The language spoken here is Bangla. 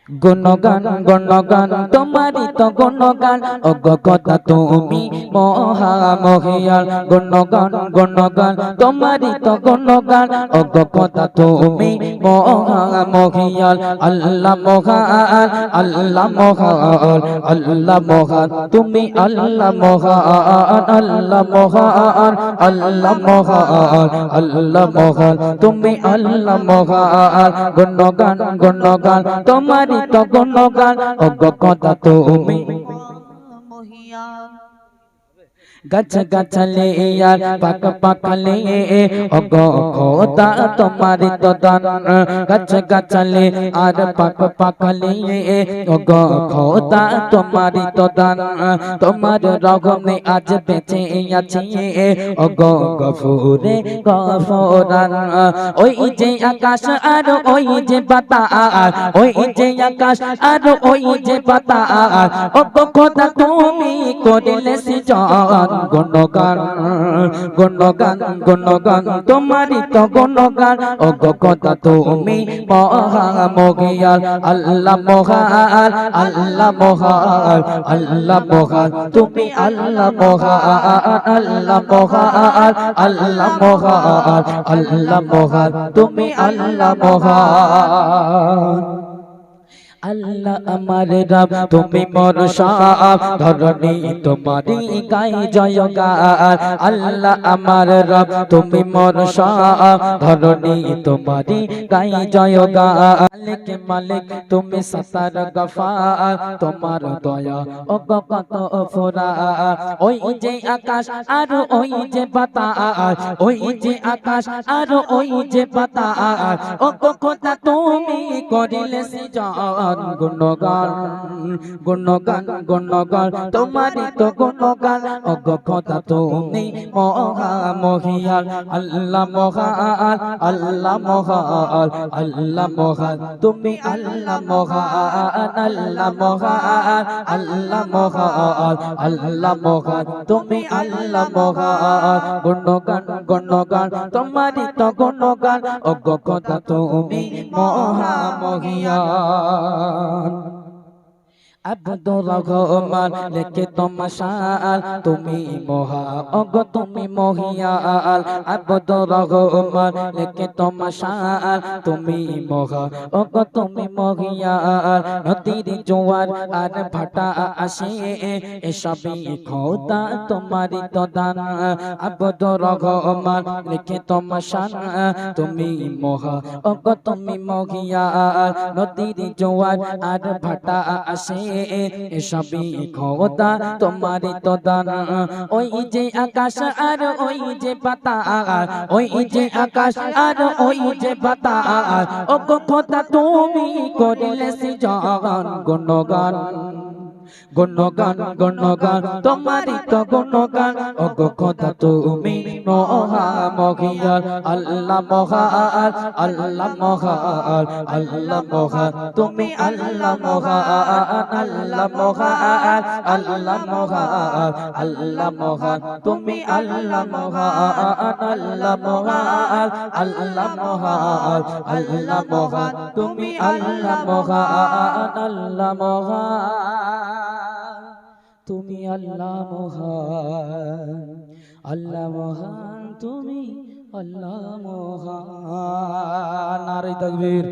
গুণগান গুণগান তোমারি তো গুণগান ওগো কথা তুমি মহা মহিয়ান গুণগান গুণগান তোমারি তো গুণগান ওগো কথা তুমি মহা মহিয়ান আল্লাহ মহান আল্লাহ মহান আল্লাহ মহান তুমি আল্লাহ মহান আল্লাহ মহান আল্লাহ মহান আল্লাহ মহান তুমি আল্লাহ মহান গুণগান গুণগান তোমারি তো গুণগান ওগো কথা তুমি মহিয়ান গছ গছলে আর পাক পাকলে ওগো খোদা তোমারি তো দান গছ গছলে আর পাক পাকলে ওগো খোদা তোমারি তো দান তোমার রহমে আজ বেঁচে আছি ওগো গফুরে গফুরান ওই যে আকাশ আর ওই যে বাতাস ওই যে আকাশ আর ওই যে বাতাস ওগো খোদা তুমি করিলে সৃজন গুণগান গুণগান গুণগান তোমারি তো গুণগান ওগো কথা তুমি মহা মহিয়ান আল্লাহ মহান আল্লাহ মহান আল্লাহ মহান তুমি আল্লাহ মহান আল্লাহ মহান আল্লাহ মহান আল্লাহ মহান তুমি আল্লাহ মহান আল্লাহ আমার রব তুমি মোর সব ধরণী তোমারি গাই জয়গান আল্লাহ আমার রব তুমি মোর সব ধরণী তোমারি গাই জয়গান মালিক মালিক তুমি সতার গফার তোমার দয়া ও কত ফুরা ওই যে আকাশ আর ওই যে বাতাস ওই যে আকাশ আর ওই যে বাতাস ও কথা তুমি করিলে সৃজন গুণগান গুণগান গুণগান তোমারি তো গুণগান ওগো কথা তুমি মহা মহিয়ান আল্লাহ মহান আল্লাহ মহান আল্লাহ মহান তুমি আল্লাহ মহান আল্লাহ মহান আল্লাহ মহান আল্লাহ মহান তুমি আল্লাহ মহান গুণগান গুণগান তোমারি তো গুণগান ওগো কথা তুমি মহা মহিয়ান আব্দুর রহমান লেখে তমশাল তুমি মহা ওগো তুমি মহিয়ান আব্দুর রহমান লেখে তমশাল তুমি মহা ওগো তুমি মহিয়ান নদীর জোয়ার আর ভাটা আসে এসবই খোদা তোমারি তো দান আব্দুর রহমান লেখে তমশাল তুমি মহা ওগো তুমি মহিয়ান নদীর জোয়ার আর ভাটা আসে সবই খোদা তোমারি তো দান ওই যে আকাশ আর ওই যে বাতাস ওই যে আকাশ আর ওই যে বাতাস ও খোদা তুমি করিলে সৃজন গুণগান গুণগান গুণগান তোমারি তো গুণগান ওগো কথা তুমি মহা মহিয়ান আল্লাহ মহান আল্লাহ মহান আল্লাহ মহান তুমি আল্লাহ মহান আল্লাহ মহান আল্লাহ মহান আল্লাহ মহান তুমি আল্লাহ মহান আল্লাহ মহান আল্লাহ মহান আল্লাহ মহান তুমি আল্লাহ মহান আল্লাহ মহান তুমি আল্লাহ মহান আল্লাহ মহান তুমি আল্লাহ মহান নারে তাকবীর।